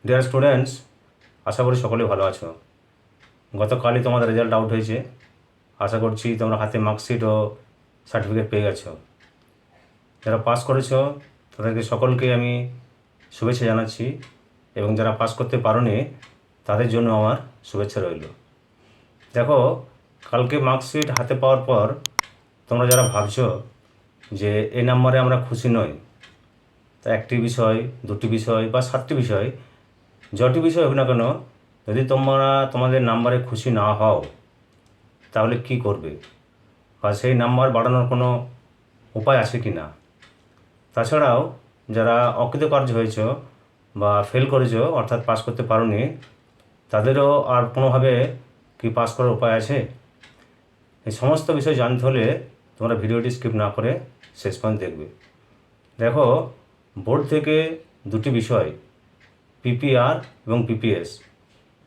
Dear students, আশা করি সকলে ভালো আছো। গতকালই তোমাদের রেজাল্ট আউট হয়েছে। আশা করছি তোমরা হাতে মার্কশিট ও সার্টিফিকেট পেয়ে গেছো। যারা পাস করেছো তাদেরকে সকলকে আমি শুভেচ্ছা জানাচ্ছি, এবং যারা পাস করতে পারোনি তাদের জন্য আমার শুভেচ্ছা রইল। দেখো, কালকে মার্কশিট হাতে পাওয়ার পর তোমরা যারা ভাবছো যে এই নাম্বারে আমরা খুশি নই, তা একটি বিষয়, দুটি বিষয় বা 7টি বিষয়, যটি বিষয় হোক না কেন, যদি তোমরা তোমাদের নাম্বারে খুশি না হও তাহলে কি করবে, বা সেই নাম্বার বাড়ানোর কোনো উপায় আছে কি না। তাছাড়াও যারা অকৃতকার্য হয়েছ বা ফেল করেছো, অর্থাৎ পাস করতে পারোনি, তাদেরও আর কোনোভাবে কি পাস করার উপায় আছে? এই সমস্ত বিষয় জানতে হলে তোমরা ভিডিওটি স্কিপ না করে শেষ পর্যন্ত দেখবে। দেখো, বোর্ড থেকে দুটি বিষয় পিপিআর এবং পিপিএস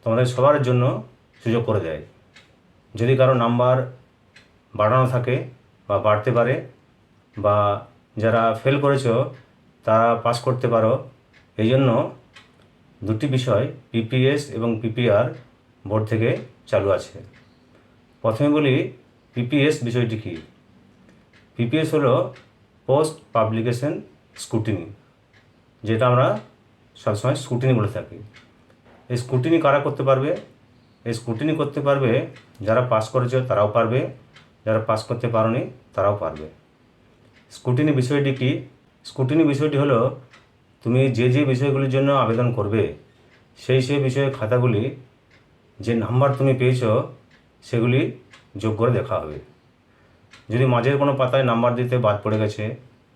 তোমাদের সবার জন্য সুযোগ করে দেয়। যদি কারো নাম্বার বাড়ানো থাকে বা বাড়তে পারে, বা যারা ফেল করেছো তারা পাস করতে পারো, এই জন্য দুটি বিষয় পিপিএস এবং পিপিআর বোর্ড থেকে চালু আছে। প্রথমে বলি পিপিএস বিষয়টি কী। পিপিএস হলো পোস্ট পাবলিকেশন স্ক্রুটিনি, যেটা আমরা সবসময় স্ক্রুটিনি বলে থাকি। এই স্ক্রুটিনি কারা করতে পারবে? এই স্ক্রুটিনি করতে পারবে যারা পাস করেছে তারাও পারবে, যারা পাস করতে পারোনি তারাও পারবে। স্ক্রুটিনি বিষয়টি কি? স্ক্রুটিনি বিষয়টি হলো তুমি যে যে বিষয়গুলির জন্য আবেদন করবে সেই বিষয়ের খাতাগুলি, যে নাম্বার তুমি পেয়েছো সেগুলি যোগ করে দেখা হবে। যদি মাঝের কোনো পাতায় নাম্বার দিতে বাদ পড়ে গেছে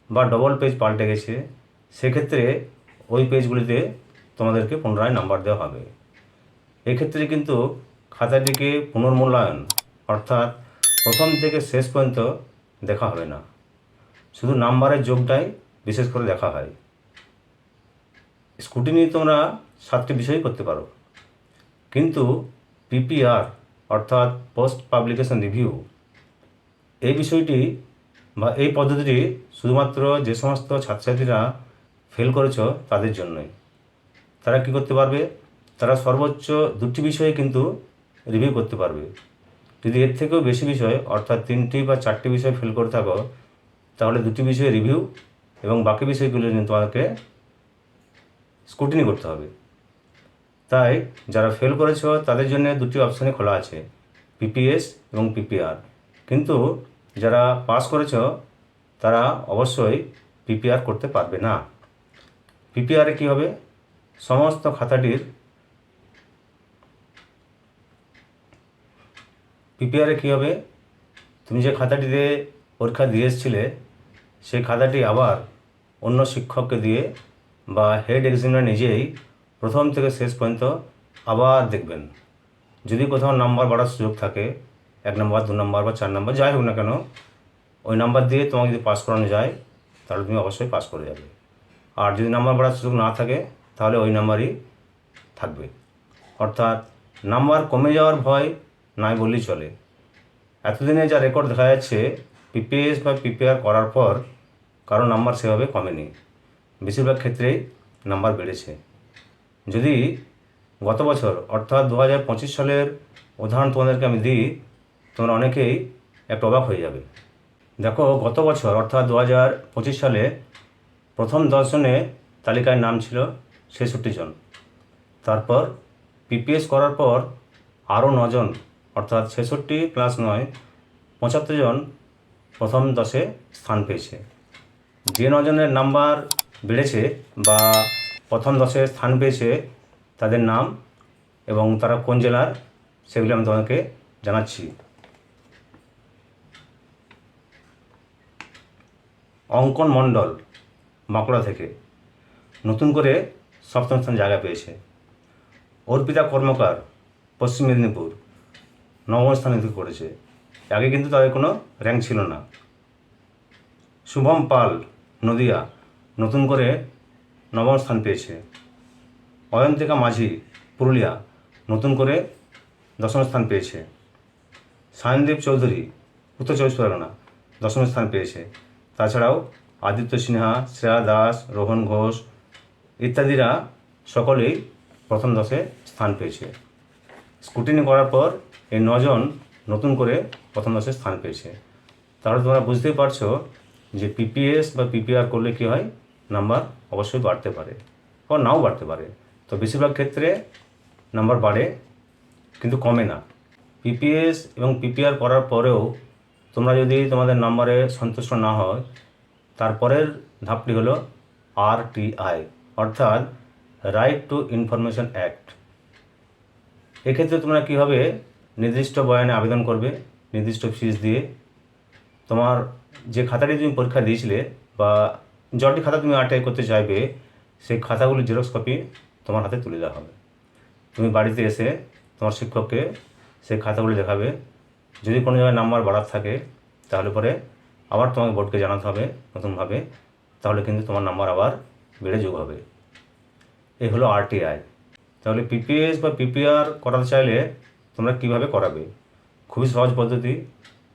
বা ডবল পেজ পাল্টে গেছে, সেক্ষেত্রে ওই পেজগুলিতে তোমাদেরকে পুনরায় নাম্বার দেওয়া হবে। এক্ষেত্রে কিন্তু খাতাটিকে পুনর্মূল্যায়ন, অর্থাৎ প্রথম থেকে শেষ পর্যন্ত দেখা হবে না, শুধু নাম্বারের যোগটাই বিশেষ করে দেখা হয়। স্ক্রুটিনি তোমরা 7টি বিষয় করতে পারো, কিন্তু পিপিআর অর্থাৎ পোস্ট পাবলিকেশন রিভিউ, এই বিষয়টি বা এই পদ্ধতিটি শুধুমাত্র যে সমস্ত ছাত্রছাত্রীরা ফেল করেছ তাদের জন্যই। তারা কি করতে পারবে? তারা সর্বোচ্চ 2টি বিষয়ে কিন্তু রিভিউ করতে পারবে। যদি এর থেকেও বেশি বিষয়, অর্থাৎ 3টি বা 4টি বিষয় ফেল করে থাকো, তাহলে 2টি বিষয়ে রিভিউ এবং বাকি বিষয়গুলো নিয়ে তোমাকে স্ক্রুটিনি করতে হবে। তাই যারা ফেল করেছো তাদের জন্য 2টি অপশানে খোলা আছে, পিপিএস এবং পিপিআর। কিন্তু যারা পাস করেছো তারা অবশ্যই পিপিআর করতে পারবে না। পিপিআরে কী হবে? সমস্ত খাতাটির পিপিআরে কী হবে? তুমি যে খাতাটিতে পরীক্ষা দিয়ে এসেছিলে সেই খাতাটি আবার অন্য শিক্ষককে দিয়ে বা হেড এক্সামিনার নিজেই প্রথম থেকে শেষ পর্যন্ত আবার দেখবেন। যদি কোথাও নাম্বার বাড়ার সুযোগ থাকে, 1 নম্বর, 2 নম্বর বা 4 নম্বর, যাই হোক না কেন, ওই নাম্বার দিয়ে তোমাকে যদি পাস করানো যায় তাহলে তুমি অবশ্যই পাস করে যাবে। আর যদি নাম্বার বাড়ার সুযোগ না থাকে তাহলে ওই নাম্বারই থাকবে। অর্থাৎ নাম্বার কমে যাওয়ার ভয় নাই বললেই চলে। এতদিনে যা রেকর্ড দেখা যাচ্ছে, পিপিএস বা পিপিআর করার পর কারো নাম্বার সেভাবে কমেনি, বেশিরভাগ ক্ষেত্রেই নাম্বার বেড়েছে। যদি গত বছর অর্থাৎ 2025 সালের উদাহরণ তোমাদেরকে আমি দিই, তোমরা অনেকেই একটু অবাক হয়ে যাবে। দেখো, গত বছর অর্থাৎ 2025 সালে প্রথম 10 জনের তালিকায় নাম ছিল 66 জন। তারপর পিপিএস করার পর আরও 9 জন, অর্থাৎ 66 প্লাস 9, 75 জন প্রথম 10-এ স্থান পেয়েছে। যে 9 জনের নাম্বার বেড়েছে বা প্রথম 10-এ স্থান পেয়েছে তাদের নাম এবং তারা কোন জেলার, সেগুলি আমি তোমাকে জানাচ্ছি। অঙ্কন মণ্ডল বাঁকুড়া থেকে নতুন করে 7ম স্থান জায়গা পেয়েছে। অর্পিতা কর্মকার পশ্চিম মেদিনীপুর 9ম স্থানে করেছে। আগে কিন্তু তাদের কোনো র্যাঙ্ক ছিল না। শুভম পাল নদিয়া নতুন করে 9ম স্থান পেয়েছে। অয়ন্তিকা মাঝি পুরুলিয়া নতুন করে 10ম স্থান পেয়েছে। সায়নদীপ চৌধুরী উত্তর 24 পরগনা 10ম স্থান পেয়েছে। তাছাড়াও আদিত্য সিনহা, শ্রেয়া দাস, রোহন ঘোষ ইত্যাদিরা সকলেই প্রথম 10-এ স্থান পেয়েছে। স্ক্রুটিনি করার পর এই 9 জন নতুন করে প্রথম 10-এ স্থান পেয়েছে। তাহলে তোমরা বুঝতেই পারছো যে পিপিএস বা পিপিআর করলে কী হয়, নাম্বার অবশ্যই বাড়তে পারে বা নাও বাড়তে পারে। তো বেশিরভাগ ক্ষেত্রে নাম্বার বাড়ে কিন্তু কমে না। পিপিএস এবং পিপিআর করার পরেও তোমরা যদি তোমাদের নাম্বারে সন্তুষ্ট না হয়, তারপরের ধাপটি হলো আরটিআই, অর্থাৎ রাইট টু ইনফরমেশন অ্যাক্ট। এক্ষেত্রে তোমরা কীভাবে নির্দিষ্ট বয়ানে আবেদন করবে, নির্দিষ্ট ফিস দিয়ে। তোমার যে খাতাটি তুমি পরীক্ষা দিয়েছিলে বা যটি খাতা তুমি আরটিআই করতে চাইবে, সেই খাতাগুলি জেরক্স কপি তোমার হাতে তুলে দেওয়া হবে। তুমি বাড়িতে এসে তোমার শিক্ষককে সেই খাতাগুলি দেখাবে। যদি কোনো জায়গায় নাম্বার বাড়ার থাকে তাহলে পরে আবার তোমাকে বোর্ডকে জানাতে হবে নতুনভাবে, তাহলে কিন্তু তোমার নাম্বার আবার বেড়ে যোগ হবে। এই হলো আরটিআই। তাহলে পিপিএস বা পিপিআর করাতে চাইলে তোমরা কিভাবে করাবে? খুবই সহজ পদ্ধতি।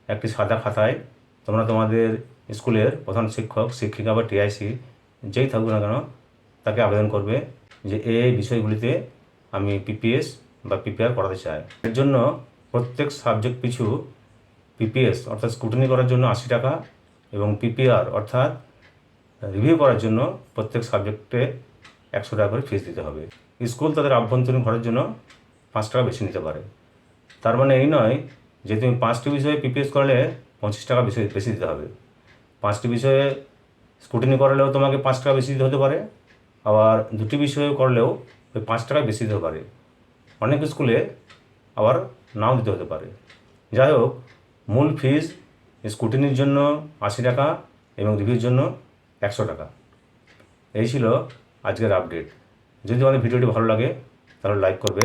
একটি সাদা খাতায় তোমরা তোমাদের স্কুলের প্রধান শিক্ষক, শিক্ষিকা বা টিআইসি যেই থাকুক না কেন তাকে আবেদন করবে যে এই বিষয়গুলিতে আমি পিপিএস বা পিপিআর করাতে চাই। এর জন্য প্রত্যেক সাবজেক্ট পিছু পিপিএস অর্থাৎ স্ক্রুটিনি করার জন্য 80 টাকা এবং পিপিআর অর্থাৎ রিভিউ করার জন্য প্রত্যেক সাবজেক্টে 100 টাকা করে ফিস দিতে হবে। স্কুল তাদের আভ্যন্তরীণ খরচের জন্য 5 টাকা বেশি নিতে পারে। তার মানে এই নয় যে তুমি 5টি বিষয়ে পিপিএস করলে 25 টাকা বেশি দিতে হবে। 5টি বিষয়ে স্ক্রুটিনি করালেও তোমাকে 5 টাকা বেশি দিতে হতে পারে, আবার 2টি বিষয়ে করলেও ওই 5 টাকা বেশি দিতে পারে। অনেক স্কুলে আবার নাও দিতে হতে পারে। যাই হোক, মূল ফিস স্ক্রুটিনির জন্য 80 টাকা এবং রিভিউর জন্য 100 টাকা। এই ছিল আজকের আপডেট। যদি তোমাদের ভিডিওটি ভালো লাগে তাহলে লাইক করবে।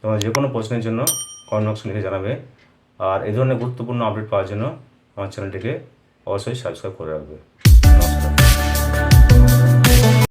তোমাদের যে কোনো প্রশ্নের জন্য কমেন্ট বক্সে লিখে জানাবে। আর এই ধরনের গুরুত্বপূর্ণ আপডেট পাওয়ার জন্য আমার চ্যানেলটিকে অবশ্যই সাবস্ক্রাইব করে রাখবে।